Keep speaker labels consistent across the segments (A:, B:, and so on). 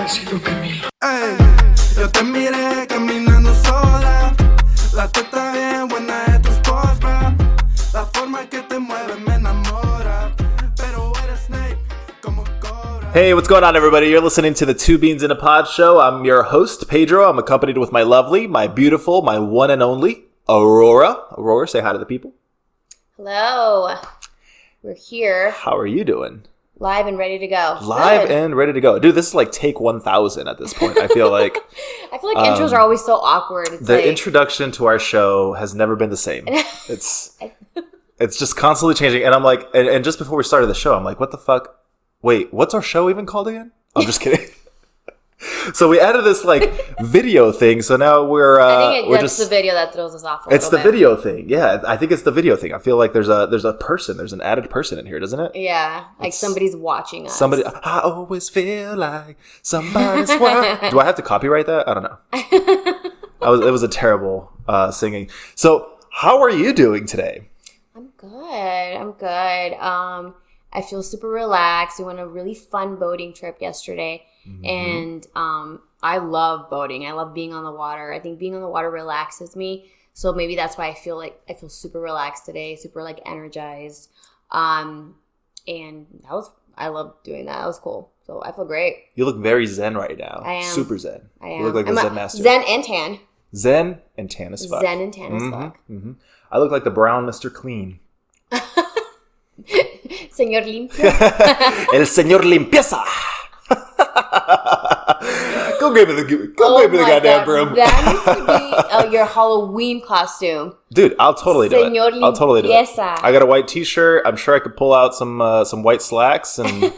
A: Despacito, Camilo.
B: Ey, yo te miré caminando sola. La teta bien buena de tus postas. La forma que te mueves me enamora. Pero eres Snake como Cobra.
C: Hey, what's going on, everybody? You're listening to the Two Beans in a Pod show. I'm your host, Pedro. I'm accompanied with my lovely, my beautiful, my one and only, Aurora. Aurora, say hi to the people.
D: Hello. We're here,
C: How are you doing?
D: live and ready to go.
C: Live
D: Good.
C: and ready to go. Dude, this is like take 1,000 at this point. I feel like
D: I feel like intros are always so awkward. It's
C: the
D: like,
C: introduction to our show has never been the same. It's just constantly changing. And I'm like, and just before we started the show, I'm like, what the fuck? Wait, what's our show even called again? I'm just kidding. So we added this like video thing. So now we're
D: that's
C: just
D: the video that throws us off.
C: It's the video thing. Yeah, I think it's the video thing. I feel like there's a person, there's an added person in here, doesn't it?
D: Yeah, like somebody's watching us.
C: Somebody. I always feel like somebody's watching. Do I have to copyright that? I don't know. It was a terrible singing. So how are you doing today?
D: I'm good. I feel super relaxed. We went on a really fun boating trip yesterday. And I love boating. I love being on the water. I think being on the water relaxes me. So maybe that's why I feel super relaxed today, super like energized. And I love doing that. That was cool. So I feel great.
C: You look very zen right now.
D: I am.
C: Super zen.
D: I am.
C: You look like a zen master.
D: Zen and tan.
C: Zen and tan as fuck.
D: Zen and tan as fuck.
C: I look like the brown Mr. Clean.
D: Señor Limpio.
C: El Señor Limpieza. Go give me the goddamn broom.
D: That needs to be your Halloween costume.
C: Dude, I'll totally do
D: Señor
C: it. I'll totally do it.
D: Limpieza.
C: I got a white t-shirt. I'm sure I could pull out some white slacks and,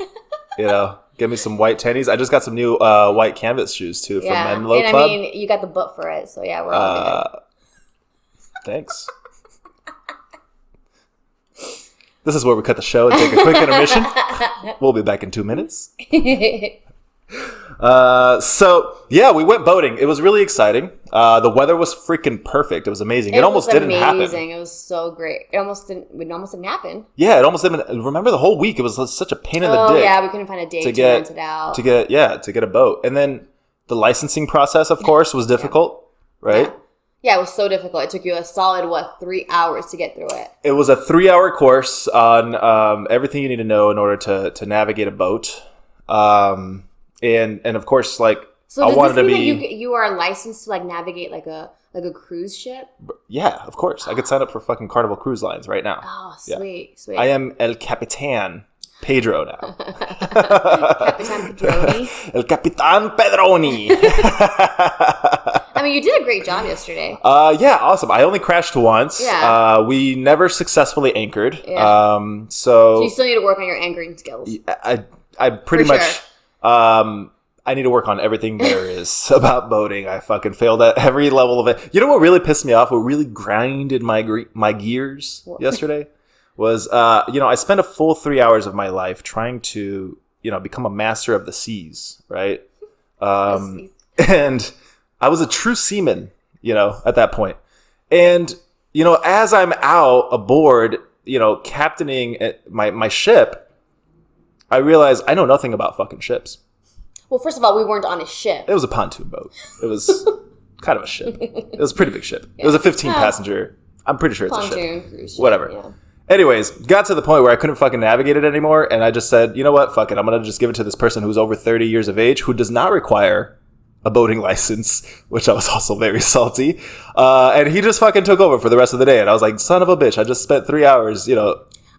C: give me some white tennies. I just got some new white canvas shoes, too, from Menlo Club.
D: I mean, you got the book for it, so yeah, we're all good.
C: Thanks. This is where we cut the show and take a quick intermission. We'll be back in 2 minutes. So yeah, we went boating. It was really exciting. The weather was freaking perfect. It was amazing. It almost didn't happen.
D: It was so great. It almost didn't happen.
C: Yeah, it almost didn't. Remember the whole week? It was such a pain in the dick.
D: Oh yeah, we couldn't find a day to rent it out.
C: To get a boat, and then the licensing process, of course, was difficult. Right?
D: Yeah, it was so difficult. It took you a solid 3 hours to get through it.
C: It was a 3-hour course on everything you need to know in order to navigate a boat. And of course, like,
D: so
C: I wanted to be.
D: That you are licensed to like navigate like a cruise ship?
C: Yeah, of course. I could sign up for fucking Carnival Cruise Lines right now.
D: Oh, sweet,
C: yeah.
D: sweet.
C: I am El Capitan Pedro now.
D: Capitan Pedroni.
C: El Capitan Pedroni.
D: I mean, you did a great job yesterday.
C: Yeah, awesome. I only crashed once.
D: Yeah.
C: We never successfully anchored.
D: Yeah.
C: So
D: you still need to work on your anchoring skills.
C: I pretty
D: For
C: much.
D: Sure.
C: I need to work on everything there is about boating. I fucking failed at every level of it. You know what really pissed me off? What really grinded my gears yesterday was, I spent a full 3 hours of my life trying to, become a master of the seas, right? And I was a true seaman, at that point. And, as I'm out aboard, captaining my ship, I realized I know nothing about fucking ships.
D: Well, first of all, we weren't on a ship.
C: It was a pontoon boat. It was kind of a ship. It was a pretty big ship. It was a 15-passenger. I'm pretty sure it's a ship.
D: Cruise ship.
C: Whatever.
D: Yeah.
C: Anyways, got to the point where I couldn't fucking navigate it anymore, and I just said, you know what? Fuck it. I'm going to just give it to this person who's over 30 years of age who does not require a boating license, which I was also very salty. And he just fucking took over for the rest of the day. And I was like, son of a bitch, I just spent 3 hours,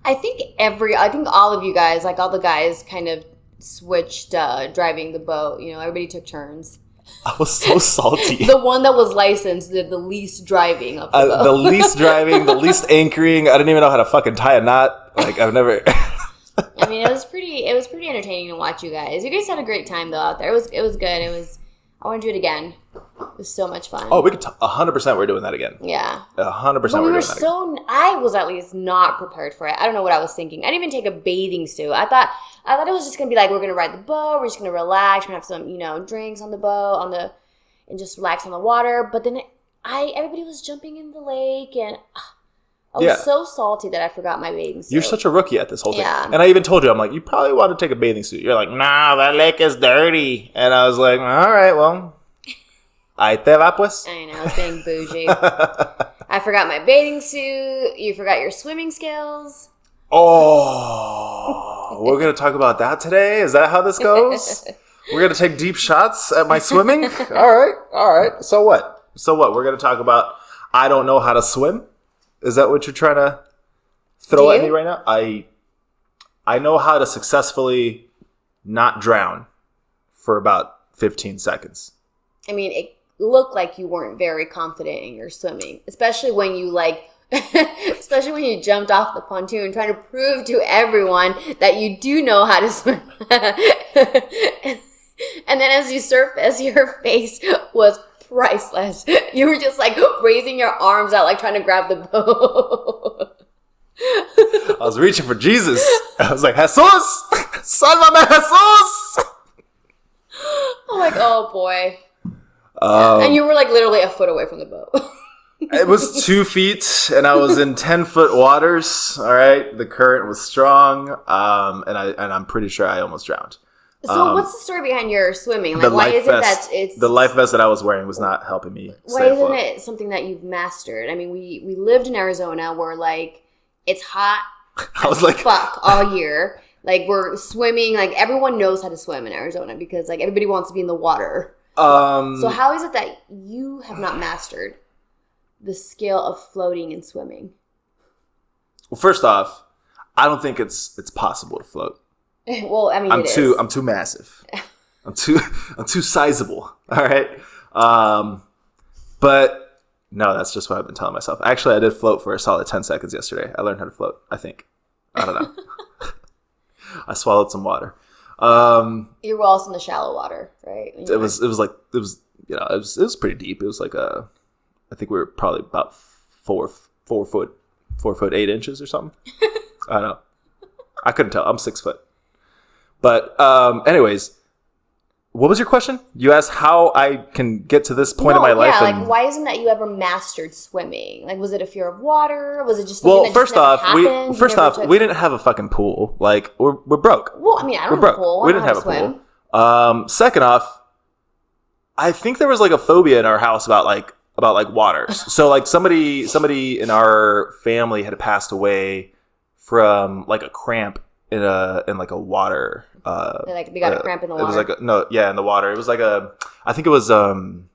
D: I think all of you guys, like all the guys kind of switched driving the boat. Everybody took turns.
C: I was so salty.
D: The one that was licensed did the least driving of the boat.
C: The least driving, the least anchoring. I didn't even know how to fucking tie a knot. Like, I've never...
D: I mean, it was pretty entertaining to watch you guys. You guys had a great time, though, out there. It was good. I want to do it again. It was so much fun.
C: Oh, we could 100% we're doing that again.
D: Yeah.
C: 100%
D: but
C: we're doing that again.
D: I was at least not prepared for it. I don't know what I was thinking. I didn't even take a bathing suit. I thought it was just going to be like, we're going to ride the boat. We're just going to relax. We're going to have some, drinks on the boat, and just relax on the water. But then everybody was jumping in the lake, and I I was so salty that I forgot my bathing suit.
C: You're such a rookie at this whole thing.
D: Yeah.
C: And I even told you, I'm like, you probably want to take a bathing suit. You're like, nah, that lake is dirty. And I was like, all right, well, ahí te va pues.
D: I know, I was being bougie. I forgot my bathing suit. You forgot your swimming skills.
C: Oh, we're going to talk about that today? Is that how this goes? We're going to take deep shots at my swimming? All right. So what? We're going to talk about I don't know how to swim? Is that what you're trying to throw at me right now? I know how to successfully not drown for about 15 seconds.
D: I mean, it looked like you weren't very confident in your swimming, especially when you especially when you jumped off the pontoon trying to prove to everyone that you do know how to swim. And then as you surfaced, your face was priceless. You were just like raising your arms out, like trying to grab the boat.
C: I was reaching for Jesus. I was like, Jesus! Sálvame, Jesus!
D: I'm like, oh boy. And you were like literally a foot away from the boat.
C: It was 2 feet, and I was in 10-foot waters. All right, the current was strong, and I'm pretty sure I almost drowned.
D: So what's the story behind your swimming? Like,
C: the
D: why
C: life
D: is it
C: vest,
D: that it's
C: the life vest that I was wearing was not helping me?
D: Why isn't it something that you've mastered? I mean, we lived in Arizona where like it's hot.
C: I was like,
D: fuck all year. Like we're swimming. Like everyone knows how to swim in Arizona because like everybody wants to be in the water. So how is it that you have not mastered the skill of floating and swimming?
C: Well, first off, I don't think it's possible to float.
D: Well, I mean,
C: I'm too massive. I'm too sizable. All right. But no, that's just what I've been telling myself. Actually, I did float for a solid 10 seconds yesterday. I learned how to float, I think. I don't know. I swallowed some water.
D: You were also in the shallow water, right?
C: It was pretty deep. It was like I think we were probably about 4 foot 8 inches or something. I don't know. I couldn't tell. I'm 6 foot. But anyways, what was your question? You asked how I can get to this point in my life.
D: Yeah, like why isn't that you ever mastered swimming? Like, was it a fear of water? Was it just something that
C: first
D: just never
C: off,
D: happened?
C: we didn't have a fucking pool. Like we're broke.
D: Well, I mean, I don't have a pool.
C: We didn't have a pool. Second off, I think there was like a phobia in our house about waters. So like somebody in our family had passed away from like a cramp in like a water.
D: They got a cramp in the water.
C: It was like in the water. It was like I think it was one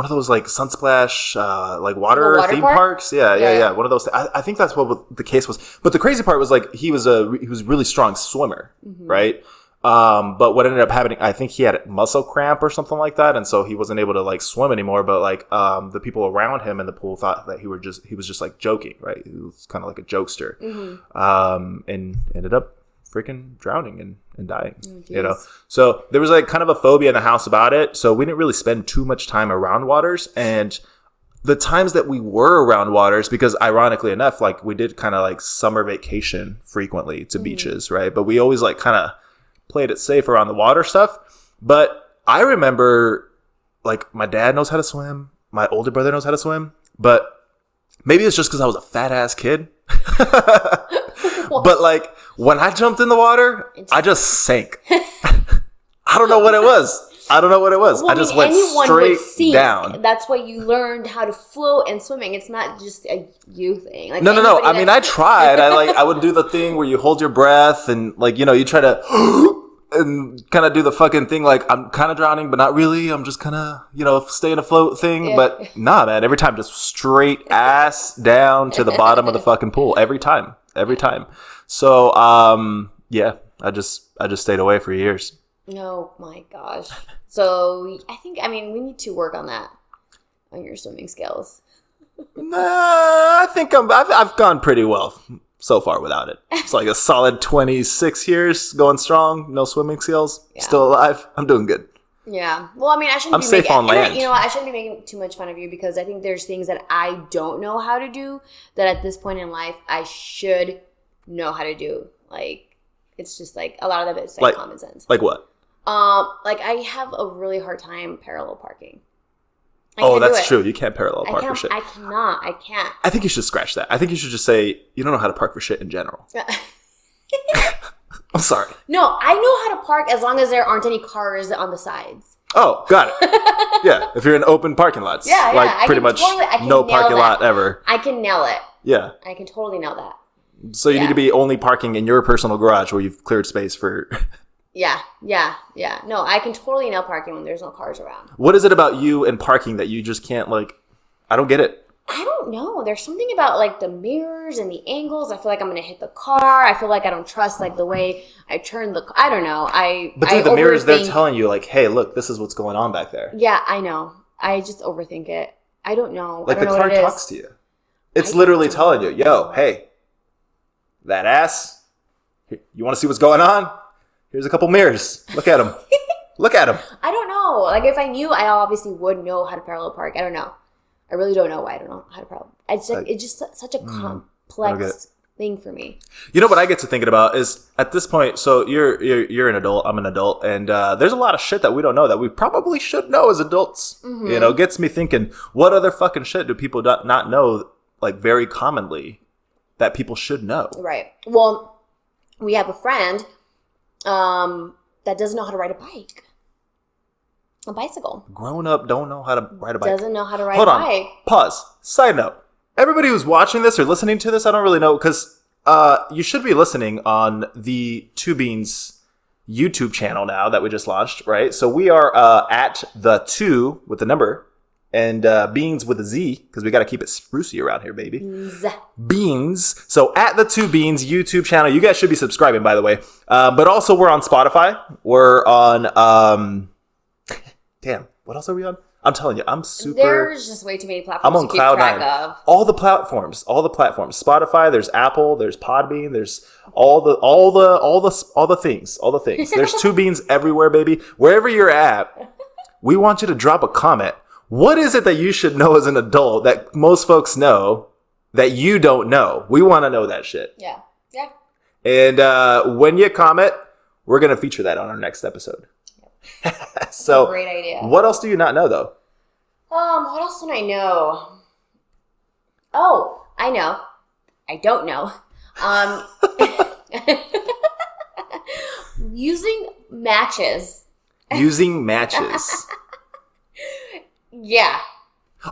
C: of those like Sunsplash like water theme parks. Yeah. One of those. I think that's what the case was. But the crazy part was like he was a really strong swimmer, right? But what ended up happening, I think he had muscle cramp or something like that, and so he wasn't able to like swim anymore. But like the people around him in the pool thought that he was just like joking, right? He was kind of like a jokester, and ended up freaking drowning and dying. You know, so there was like kind of a phobia in the house about it. So we didn't really spend too much time around waters, and the times that we were around waters, because ironically enough, like we did kind of like summer vacation frequently to beaches, right? But we always like kind of played it safe around the water stuff. But I remember like my dad knows how to swim. My older brother knows how to swim. But maybe it's just because I was a fat ass kid. But like when I jumped in the water, I just sank. I don't know what it was.
D: Well,
C: I just went straight down.
D: That's why you learned how to float and swimming. It's not just a you thing. Like
C: no. I mean, I tried. I would do the thing where you hold your breath and like, you know, you try to and kind of do the fucking thing like I'm kind of drowning, but not really. I'm just kind of, you know, staying afloat thing. Yeah. But nah, man, every time just straight ass down to the bottom of the fucking pool. Every time. So, yeah, I just stayed away for years.
D: Oh my gosh. So I mean, we need to work on that, on your swimming skills.
C: Nah, I think I've gone pretty well so far without it. It's like a solid 26 years going strong, no swimming skills, still alive. I'm doing good.
D: Yeah. Well, I mean, I'm safe on land. You know, I shouldn't be making too much fun of you because I think there's things that I don't know how to do that at this point in life I should know how to do. Like, it's just like a lot of it's like common sense.
C: Like what?
D: Like I have a really hard time parallel parking.
C: Oh, that's true. You can't parallel park for shit.
D: I cannot. I can't.
C: I think you should scratch that. I think you should just say you don't know how to park for shit in general. I'm sorry.
D: No, I know how to park as long as there aren't any cars on the sides.
C: Oh, got it. Yeah, if you're in open parking lots.
D: Yeah,
C: like pretty much no parking lot ever.
D: I can nail it.
C: Yeah.
D: I can totally nail that.
C: So you need to be only parking in your personal garage where you've cleared space for...
D: Yeah. No, I can totally nail parking when there's no cars around.
C: What is it about you and parking that you just can't, like... I don't get it.
D: I don't know. There's something about, like, the mirrors and the angles. I feel like I'm going to hit the car. I feel like I don't trust, like, the way I turn the car. I don't know.
C: But dude, the mirrors, they're telling you, like, hey, look, this is what's going on back there.
D: Yeah, I know. I just overthink it. I don't know.
C: Like, the car talks to you. It's literally telling you, yo, hey, that ass, you want to see what's going on? Here's a couple mirrors. Look at them. Look at them.
D: I don't know. Like, if I knew, I obviously would know how to parallel park. I don't know. I really don't know why I don't know how to parallel. It's just such a complex thing for me. You
C: know what I get to thinking about is at this point. So you're an adult. I'm an adult, and there's a lot of shit that we don't know that we probably should know as adults. Mm-hmm. You know, gets me thinking. What other fucking shit do people not know? Like very commonly, that people should know. Right.
D: Well, we have a friend that doesn't know how to ride a bicycle.
C: Grown up, don't know how to ride a bike.
D: Doesn't know how to ride a bike.
C: Hold on. Pause. Side note. Everybody who's watching this or listening to this, I don't really know, because you should be listening on the Two Beans YouTube channel now that we just launched, right? So we are at the 2 with the number and Beans with a Z, because we got to keep it sprucey around here, baby. Beans. So at the 2 Beans YouTube channel, you guys should be subscribing, by the way. But also we're on Spotify. We're on... Damn, what else are we on? I'm telling you, I'm super...
D: There's just way too many platforms
C: I'm on
D: to keep track
C: Cloud9.
D: of.
C: All the platforms. Spotify, there's Apple, there's Podbean, there's all the things. There's 2 Beans everywhere, baby. Wherever you're at, we want you to drop a comment. What is it that you should know as an adult that most folks know that you don't know? We want to know that shit.
D: Yeah.
C: And when you comment, we're going to feature that on our next episode. So,
D: great idea.
C: What else do you not know, though?
D: What else don't I know? Oh, I know. I don't know. Using matches.
C: Using matches.
D: Yeah.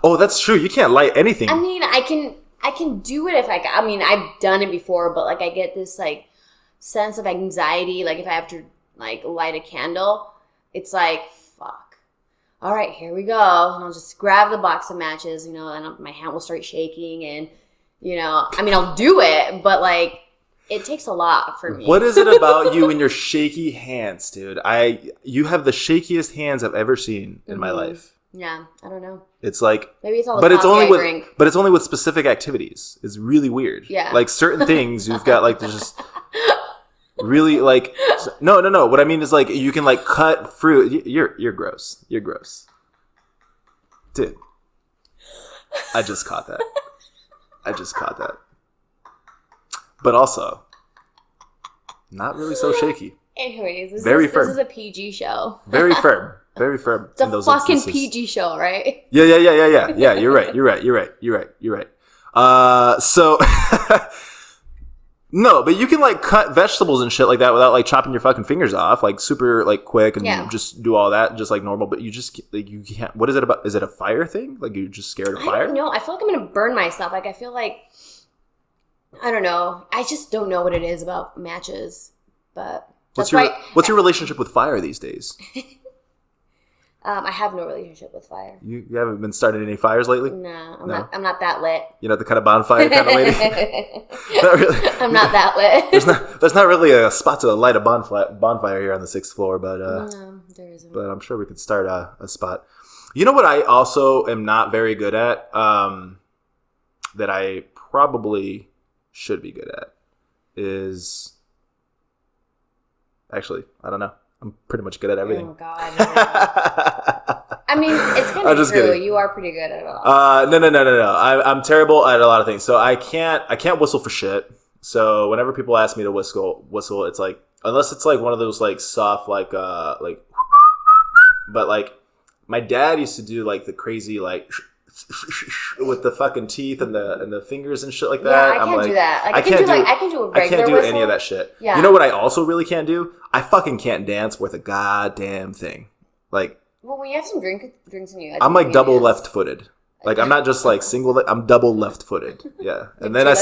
C: Oh, that's true. You can't light anything.
D: I mean, I can do it if I mean, I've done it before, but like I get this like sense of anxiety. Like if I have to like light a candle, it's like, fuck. All right, here we go. And I'll just grab the box of matches, and my hand will start shaking. And, I mean, I'll do it, but like, it takes a lot for me.
C: What is it about you and your shaky hands, dude? You have the shakiest hands I've ever seen in my life.
D: Yeah, I don't know.
C: It's like
D: maybe it's all the coffee I drink.
C: But it's only with specific activities. It's really weird.
D: Yeah.
C: Like certain things you've got like there's just really like no. What I mean is like you can like cut fruit. You're gross. You're gross. Dude. I just caught that. But also not really so shaky.
D: Anyways, this is a PG show.
C: Very firm. Very firm.
D: It's a fucking PG show, right?
C: Yeah. You're right. So no, but you can like cut vegetables and shit like that without like chopping your fucking fingers off, like super like quick and just do all that just like normal. But you just like you can't. What is it about? Is it a fire thing? Like you're just scared of fire?
D: I don't know. I feel like I'm gonna burn myself. Like I feel like I don't know. I just don't know what it is about matches. But
C: what's your relationship with fire these days?
D: I have no relationship with fire.
C: You haven't been starting any fires lately?
D: No, I'm not that lit.
C: You're not the kind of bonfire kind of lady? Not really.
D: I'm not that lit.
C: There's not really a spot to light a bonfire here on the 6th floor, but
D: no, there isn't.
C: But I'm sure we could start a spot. You know what I also am not very good at, that I probably should be good at, is... Actually, I don't know. I'm pretty much good at everything.
D: Oh, God. I mean, it's kind of true. Kidding. You are pretty good at it all.
C: No. I'm terrible at a lot of things. So I can't whistle for shit. So whenever people ask me to whistle, it's like, unless it's like one of those like soft, like, but like my dad used to do like the crazy like with the fucking teeth and the fingers and shit like that.
D: Yeah, I can't do that. Like, I can do a regular
C: I can't do
D: whistle.
C: any of that shit.
D: Yeah.
C: You know what I also really can't do? I fucking can't dance worth a goddamn thing. Like,
D: well, when you have some drinks in you,
C: I'm like double left-footed. Like, I'm not just like single. I'm double left-footed. Yeah, and then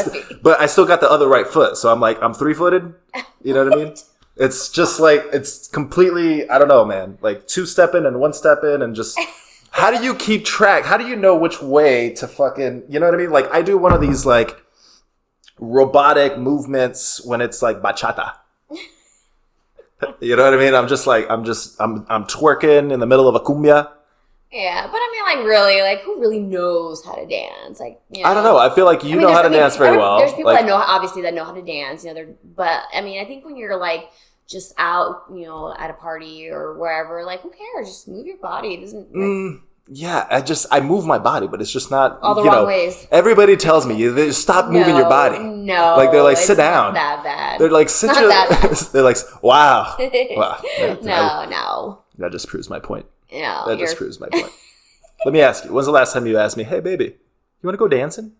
C: but I still got the other right foot. So I'm like, I'm 3-footed. You know what I mean? It's just like, it's completely, I don't know, man. Like 2-stepping and 1-stepping and just, how do you keep track? How do you know which way to fucking, you know what I mean? Like, I do one of these like robotic movements when it's like bachata. You know what I mean? I'm twerking in the middle of a cumbia.
D: Yeah, but I mean, like, really, like, who really knows how to dance? Like, you know,
C: I don't know. I feel like you know how to dance very well.
D: There's people
C: like,
D: that know, obviously, that know how to dance. You know, but I mean, I think when you're like just out, you know, at a party or wherever, like, who cares? Just move your body. It doesn't. Like,
C: yeah, I move my body, but it's just not
D: all the wrong ways.
C: Everybody tells me they just stop moving your body.
D: No,
C: like they're like sit down.
D: Not that bad.
C: They're like sit your. They're like wow.
D: No.
C: That just proves my point.
D: No,
C: that just proves my point. Let me ask you: when's the last time you asked me, "Hey, baby, you want to go dancing?"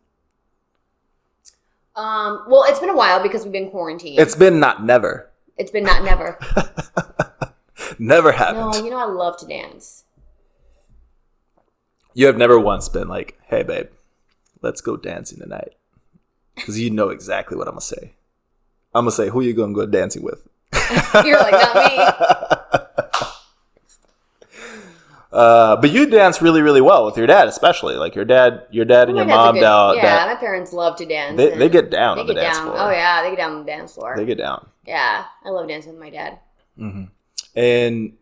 D: Well, it's been a while because we've been quarantined.
C: It's been not never.
D: It's been not never.
C: Never happened.
D: No, you know I love to dance.
C: You have never once been like, "Hey, babe, let's go dancing tonight," because you know exactly what I'm gonna say. I'm gonna say, "Who you gonna go dancing with?"
D: You're like, not me.
C: But you dance really, really well with your dad, especially like your dad and your mom.
D: Yeah, my parents love to dance.
C: They get down on the dance floor.
D: Oh yeah, they get down on the dance floor.
C: They get down.
D: Yeah, I love dancing with my dad.
C: Mm-hmm. And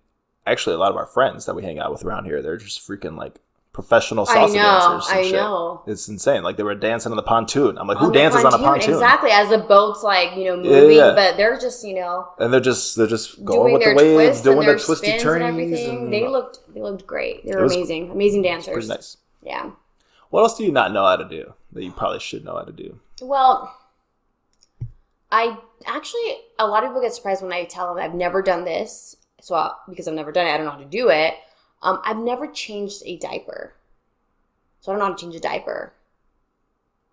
C: actually, a lot of our friends that we hang out with around here, they're just freaking like professional salsa dancers. I know. It's insane. Like they were dancing on the pontoon. I'm like, who dances on a pontoon?
D: Exactly, as the boat's like moving, but they're just
C: and they're just going with the waves, doing their twisty turnies and
D: everything. They looked great. They were amazing dancers.
C: Pretty nice.
D: Yeah.
C: What else do you not know how to do that you probably should know how to do?
D: Well, a lot of people get surprised when I tell them I've never done this. So because I've never done it, I don't know how to do it. I've never changed a diaper. So I don't know how to change a diaper.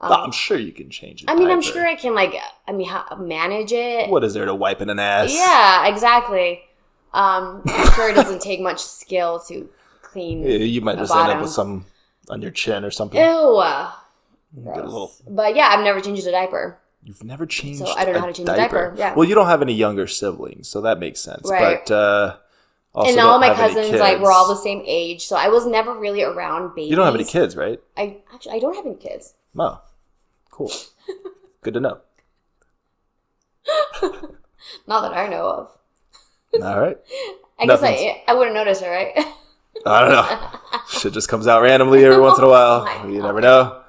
C: I'm sure you can change it.
D: I'm sure I can, manage it.
C: What is there to wipe in an ass?
D: Yeah, exactly. I'm sure it doesn't take much skill to clean. Yeah,
C: you might just end up with some on your chin or something.
D: Ew. But yeah, I've never changed a diaper.
C: You've never changed a diaper?
D: So I don't know how to change a diaper. Yeah.
C: Well, you don't have any younger siblings, so that makes sense.
D: Right.
C: But
D: and all my cousins, we're all the same age, so I was never really around babies.
C: You don't have any kids, right?
D: I don't have any kids.
C: Oh, cool. Good to know.
D: Not that I know of.
C: All right.
D: I guess I wouldn't notice it, right?
C: I don't know. Shit just comes out randomly every once in a while. You never know.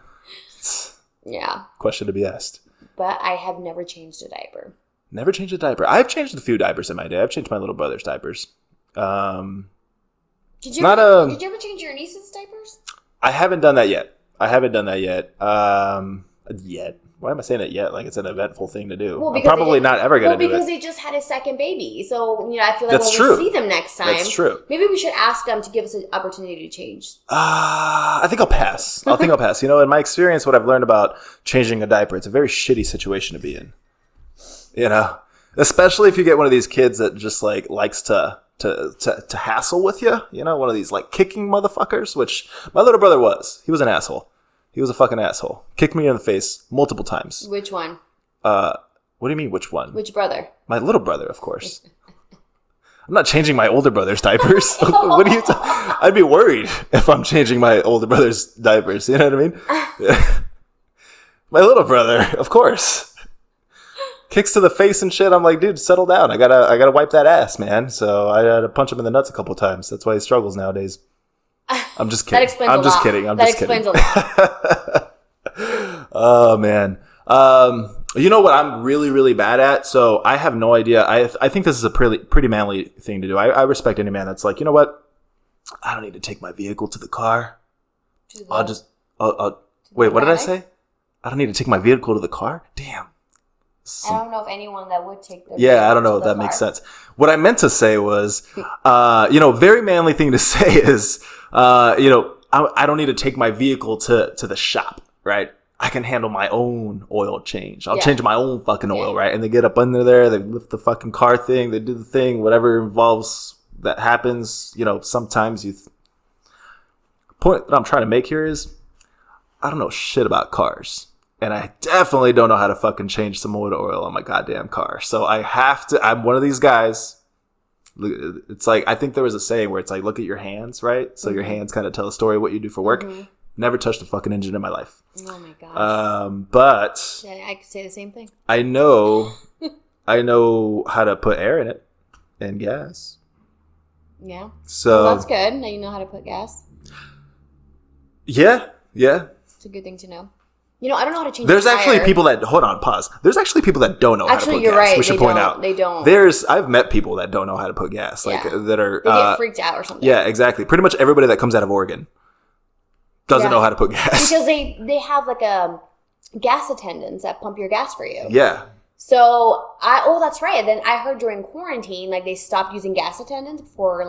D: Yeah.
C: Question to be asked.
D: But I have never changed a diaper.
C: Never changed a diaper. I've changed a few diapers in my day. I've changed my little brother's diapers.
D: Did you ever change your niece's diapers?
C: I haven't done that yet. Yet. Why am I saying it yet? Like it's an eventful thing to do. Well, I'm probably not ever going to do it.
D: Well, because they just had a second baby. So, I feel like
C: That's
D: when we
C: true.
D: see them next time.
C: That's true.
D: Maybe we should ask them to give us an opportunity to change.
C: I think I'll pass. I'll pass. In my experience, what I've learned about changing a diaper, it's a very shitty situation to be in. Especially if you get one of these kids that just like likes to hassle with you. One of these like kicking motherfuckers, which my little brother was. He was an asshole. He was a fucking asshole. Kicked me in the face multiple times.
D: Which one?
C: What do you mean, which one?
D: Which brother?
C: My little brother, of course. I'm not changing my older brother's diapers. What are you I'd be worried if I'm changing my older brother's diapers. You know what I mean? My little brother, of course. Kicks to the face and shit. I'm like, dude, settle down. I gotta wipe that ass, man. So I had to punch him in the nuts a couple times. That's why he struggles nowadays. I'm just kidding.
D: That explains a lot. That explains a lot.
C: Oh man. You know what I'm really, really bad at? So I have no idea. I think this is a pretty manly thing to do. I respect any man that's like, you know what? I don't need to take my vehicle to the car. Wait, what did I say? I don't need to take my vehicle to the car? Damn.
D: I don't know if anyone that would take their
C: Yeah, I don't know if
D: vehicle to
C: that
D: the
C: makes
D: park.
C: sense. What I meant to say was, very manly thing to say is, I don't need to take my vehicle to the shop, right? I can handle my own oil change. I'll change my own fucking oil, right? And they get up under there, they lift the fucking car thing, they do the thing, whatever involves that happens. Sometimes point that I'm trying to make here is, I don't know shit about cars. And I definitely don't know how to fucking change some motor oil on my goddamn car. So I'm one of these guys. It's like, I think there was a saying where it's like, look at your hands, right? So your hands kind of tell a story of what you do for work. Never touched a fucking engine in my life.
D: Oh my gosh.
C: But
D: Yeah, I could say the same thing.
C: I know how to put air in it and gas.
D: Yeah.
C: So
D: Well, that's good. Now you know how to put gas.
C: Yeah.
D: It's a good thing to know. I don't know how to change
C: There's
D: a
C: actually
D: tire.
C: people that pause. There's actually people that don't know how to put
D: you're
C: gas.
D: right.
C: We should
D: They
C: point
D: don't.
C: out
D: They don't.
C: I've met people that don't know how to put gas, like
D: Yeah.
C: that are
D: They get freaked out or something.
C: yeah, exactly. Pretty much everybody that comes out of Oregon doesn't know how to put gas.
D: Because they have like a gas attendants that pump your gas for you.
C: Yeah.
D: So that's right. Then I heard during quarantine, like they stopped using gas attendants for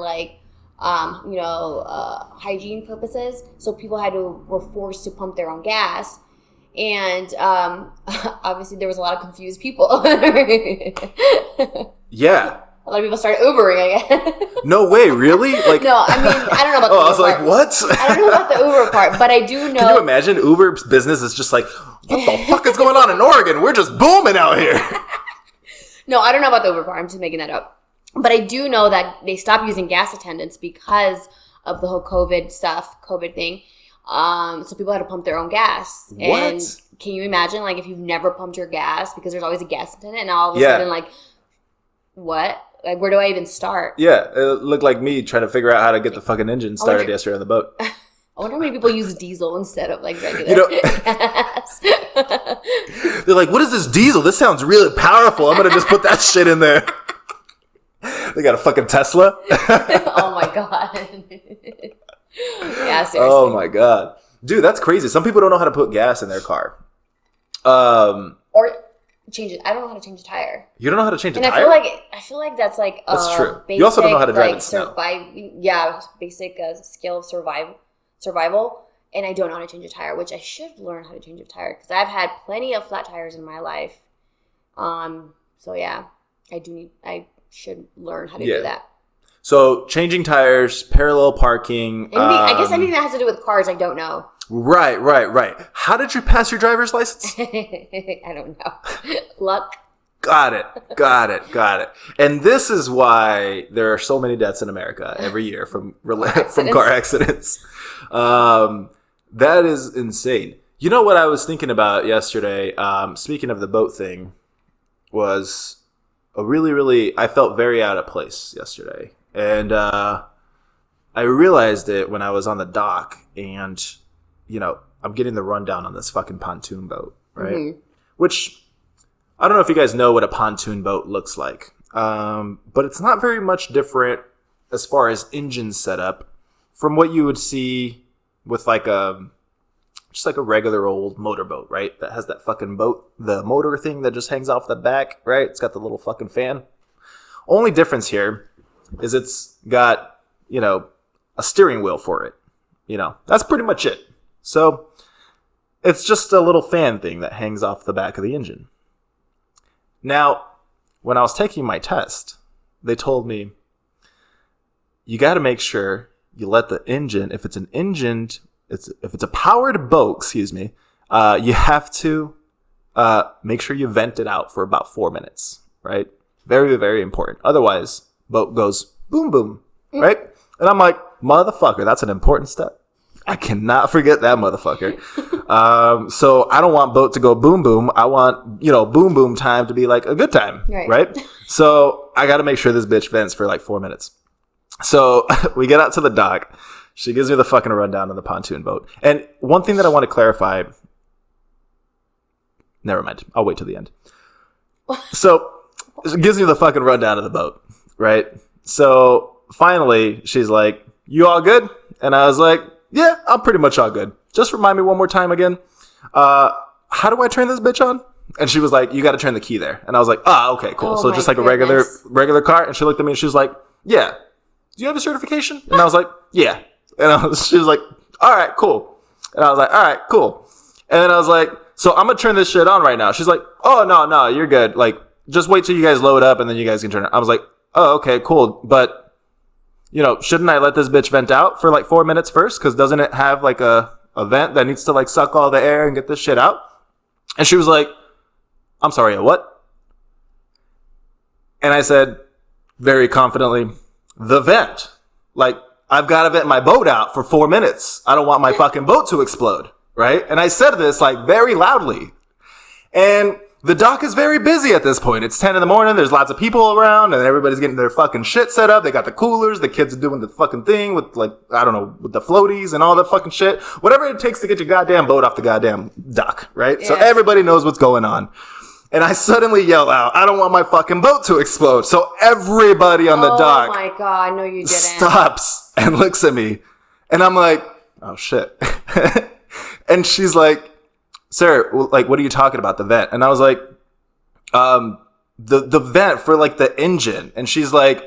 D: hygiene purposes. So people were forced to pump their own gas. And obviously there was a lot of confused people.
C: Yeah.
D: A lot of people started Ubering, I guess.
C: No way, really? Like
D: No, I mean, I don't know about the
C: Oh,
D: Uber
C: I was like,
D: part.
C: what?
D: I don't know about the Uber part, but I do know.
C: Can you imagine Uber's business is just like, what the fuck is going on in Oregon? We're just booming out here.
D: No, I don't know about the Uber part. I'm just making that up. But I do know that they stopped using gas attendants because of the whole COVID thing. So people had to pump their own gas.
C: What?
D: And can you imagine, like, if you've never pumped your gas, because there's always a gas attendant, and all of a sudden, like, what? Like, where do I even start?
C: Yeah, it looked like me trying to figure out how to get the fucking engine started yesterday on the boat.
D: I wonder how many people use diesel instead of, like, regular gas.
C: They're like, what is this diesel? This sounds really powerful. I'm going to just put that shit in there. They got a fucking Tesla.
D: Oh, my God. Yeah, seriously.
C: Oh, my God. Dude, that's crazy. Some people don't know how to put gas in their car.
D: Or change it. I don't know how to change a tire.
C: You don't know how to change a
D: And
C: tire?
D: I feel like that's like
C: That's true.
D: Basic,
C: You also don't know how to drive in snow.
D: Basic skill of survival. And I don't know how to change a tire, which I should learn how to change a tire because I've had plenty of flat tires in my life. So yeah, I should learn how to do that.
C: So changing tires, parallel parking.
D: I guess anything that has to do with cars, I don't know.
C: Right. How did you pass your driver's license?
D: I don't know. Luck.
C: Got it. And this is why there are so many deaths in America every year from car accidents. That is insane. You know what I was thinking about yesterday? Speaking of the boat thing, was I felt very out of place yesterday, and I realized it when I was on the dock, and I'm getting the rundown on this fucking pontoon boat, right? Mm-hmm. Which I don't know if you guys know what a pontoon boat looks like, but it's not very much different as far as engine setup from what you would see with just like a regular old motorboat, right? That has that fucking the motor thing that just hangs off the back, right? It's got the little fucking fan. Only difference here is it's got, a steering wheel for it. That's pretty much it. So it's just a little fan thing that hangs off the back of the engine. Now, when I was taking my test, they told me, you got to make sure you let the engine, if it's a powered boat, you have to make sure you vent it out for about 4 minutes, right? Very, very important. Otherwise, boat goes boom, boom, right? And I'm like, motherfucker, that's an important step. I cannot forget that motherfucker. So I don't want boat to go boom, boom. I want, boom, boom time to be like a good time, right? So I got to make sure this bitch vents for like 4 minutes. So we get out to the dock. She gives me the fucking rundown of the pontoon boat. And one thing that I want to clarify, never mind. I'll wait till the end. So she gives me the fucking rundown of the boat, right? So finally, she's like, you all good? And I was like, yeah, I'm pretty much all good. Just remind me one more time again. How do I turn this bitch on? And she was like, you got to turn the key there. And I was like, okay, cool.
D: Oh
C: so
D: my
C: just like
D: goodness.
C: a regular car. And she looked at me and she was like, yeah. Do you have a certification? And I was like, yeah. And she was like, all right, cool. And I was like, all right, cool. And then I was like, so I'm going to turn this shit on right now. She's like, oh, no, you're good. Like, just wait till you guys load up and then you guys can turn it. I was like, oh, okay, cool. But, shouldn't I let this bitch vent out for like 4 minutes first? Because doesn't it have like a vent that needs to like suck all the air and get this shit out? And she was like, I'm sorry, a what? And I said very confidently, the vent. Like, I've got to vent my boat out for 4 minutes. I don't want my fucking boat to explode, right? And I said this like very loudly. And the dock is very busy at this point. It's 10 in the morning. There's lots of people around and everybody's getting their fucking shit set up. They got the coolers. The kids are doing the fucking thing with like, I don't know, with the floaties and all that fucking shit. Whatever it takes to get your goddamn boat off the goddamn dock, right? Yeah. So everybody knows what's going on. And I suddenly yell out, I don't want my fucking boat to explode. So everybody on the dock.
D: Oh my God, no you didn't.
C: Stops and looks at me. And I'm like, oh shit. And she's like, sir, like, what are you talking about? The vent. And I was like, the vent for like the engine. And she's like,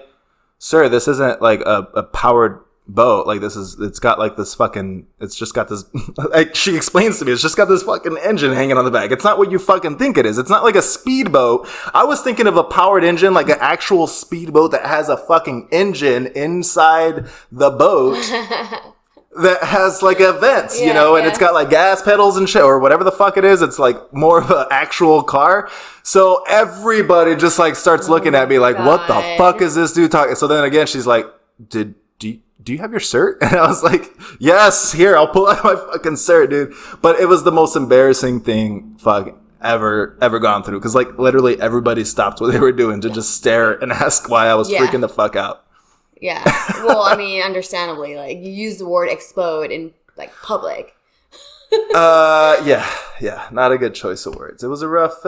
C: sir, this isn't like a powered boat. Like it's got like this fucking, it's just got this, like she explains to me, it's just got this fucking engine hanging on the back. It's not what you fucking think it is. It's not like a speedboat. I was thinking of a powered engine, like an actual speedboat that has a fucking engine inside the boat. That has like a vent, and it's got like gas pedals and shit or whatever the fuck it is. It's like more of an actual car. So everybody just like starts looking at me like, what the fuck is this dude talking? So then again, she's like, do you have your cert? And I was like, yes, here, I'll pull out my fucking cert, dude. But it was the most embarrassing thing ever gone through. Cause like literally everybody stopped what they were doing to just stare and ask why I was freaking the fuck out.
D: Yeah. Well, I mean, understandably, like you use the word explode in like public.
C: Yeah. Not a good choice of words. It was a rough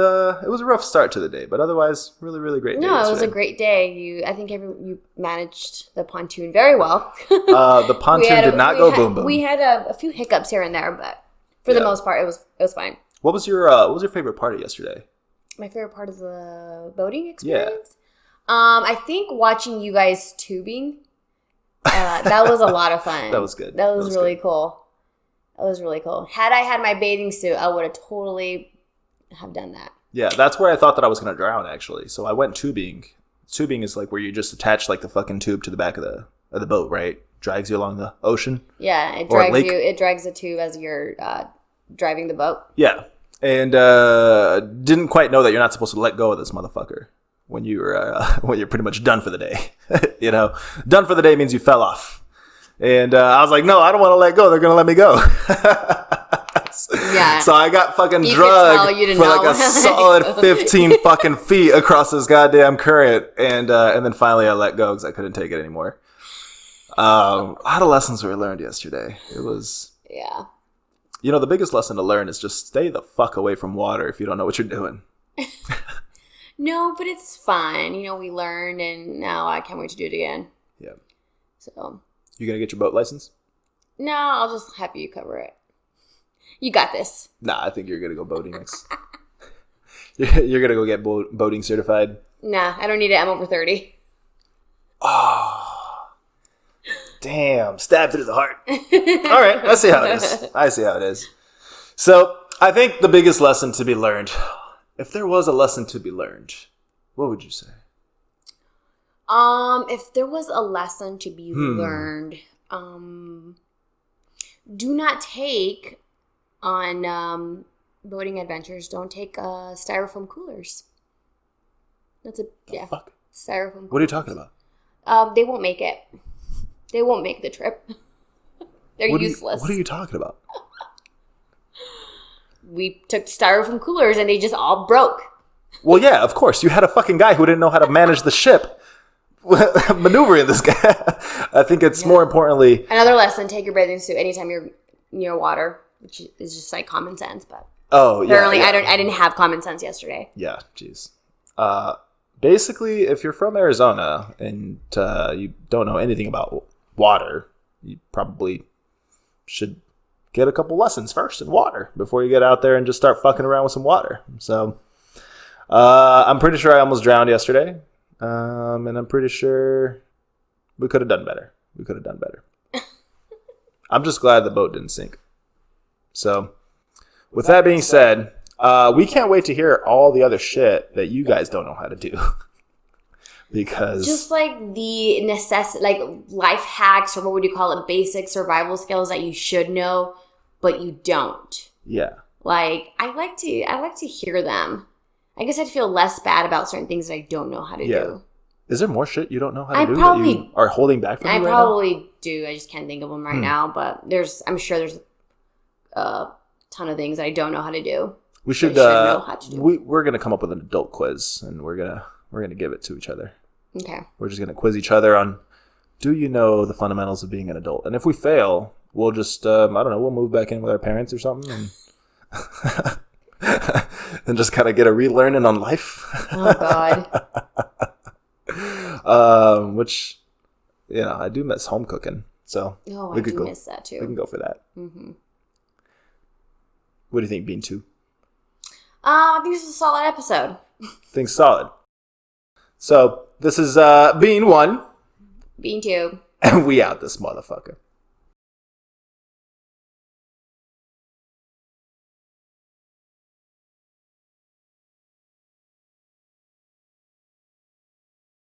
C: start to the day, but otherwise really, really great day.
D: No, it was a great day. I think you managed the pontoon very well.
C: The pontoon did not go boom boom.
D: We had a few hiccups here and there, but for the most part, it was fine.
C: What was your favorite part of yesterday?
D: My favorite part of the boating experience? Yeah. I think watching you guys tubing, that was a lot of fun.
C: That was good.
D: That was really cool. That was really cool. Had I had my bathing suit, I would have totally have done that.
C: Yeah, that's where I thought that I was going to drown, actually. So I went tubing. Tubing is like where you just attach like the fucking tube to the back of the boat, right? Drags you along the ocean.
D: Yeah, it drags you. It drags the tube as you're driving the boat.
C: Yeah, and didn't quite know that you're not supposed to let go of this motherfucker when you're pretty much done for the day. Done for the day means you fell off. And I was like, no, I don't want to let go. They're going to let me go.
D: Yeah.
C: So I got fucking drugged for like a solid 15 fucking feet across this goddamn current. And then finally I let go because I couldn't take it anymore. A lot of lessons were learned yesterday. It was...
D: Yeah.
C: The biggest lesson to learn is just stay the fuck away from water if you don't know what you're doing.
D: No, but it's fun. We learned, and now I can't wait to do it again.
C: Yeah.
D: So.
C: You gonna get your boat license?
D: No, I'll just have you cover it. You got this.
C: Nah, I think you're gonna go boating next. You're gonna go get boating certified?
D: Nah, I don't need it. I'm over 30.
C: Oh. Damn. Stabbed through the heart. All right. I see how it is. So, I think the biggest lesson to be learned... If there was a lesson to be learned, what would you say?
D: If there was a lesson to be learned, do not take on boating adventures. Don't take styrofoam coolers. That's
C: fuck?
D: Styrofoam coolers.
C: What are you talking about?
D: They won't make it. They won't make the trip. They're useless.
C: What are you talking about?
D: We took styrofoam coolers and they just all broke.
C: Well, yeah, of course. You had a fucking guy who didn't know how to manage the ship. Maneuvering this guy. I think it's more importantly...
D: Another lesson, take your bathing suit anytime you're near water, which is just like common sense, but...
C: Oh, yeah.
D: Apparently, yeah. I didn't have common sense yesterday.
C: Yeah, jeez. Basically, if you're from Arizona and you don't know anything about water, you probably should... get a couple lessons first in water before you get out there and just start fucking around with some water. So I'm pretty sure I almost drowned yesterday. And I'm pretty sure we could have done better. I'm just glad the boat didn't sink. So, with that being said, we can't wait to hear all the other shit that you guys don't know how to do. Because
D: just like the like life hacks, or what would you call it, basic survival skills that you should know, but you don't.
C: Yeah.
D: Like I like to hear them. I guess I'd feel less bad about certain things that I don't know how to do.
C: Is there more shit you don't know how to do
D: probably,
C: that you are holding back from you right now?
D: I probably do. I just can't think of them right now. But I'm sure there's a ton of things I don't know how to do.
C: We should know how to do. We're gonna come up with an adult quiz, and we're gonna give it to each other.
D: Okay. We're
C: just gonna quiz each other on, do you know the fundamentals of being an adult? And if we fail, we'll just I don't know, we'll move back in with our parents or something, and and just kind of get a relearning on life.
D: Oh
C: God. Which, I do miss home cooking. So
D: I do miss that too.
C: We can go for that. Mm-hmm. What do you think, Bean 2?
D: I think this was a solid episode.
C: Things solid. So this is Bean 1.
D: Bean 2.
C: And we out this motherfucker.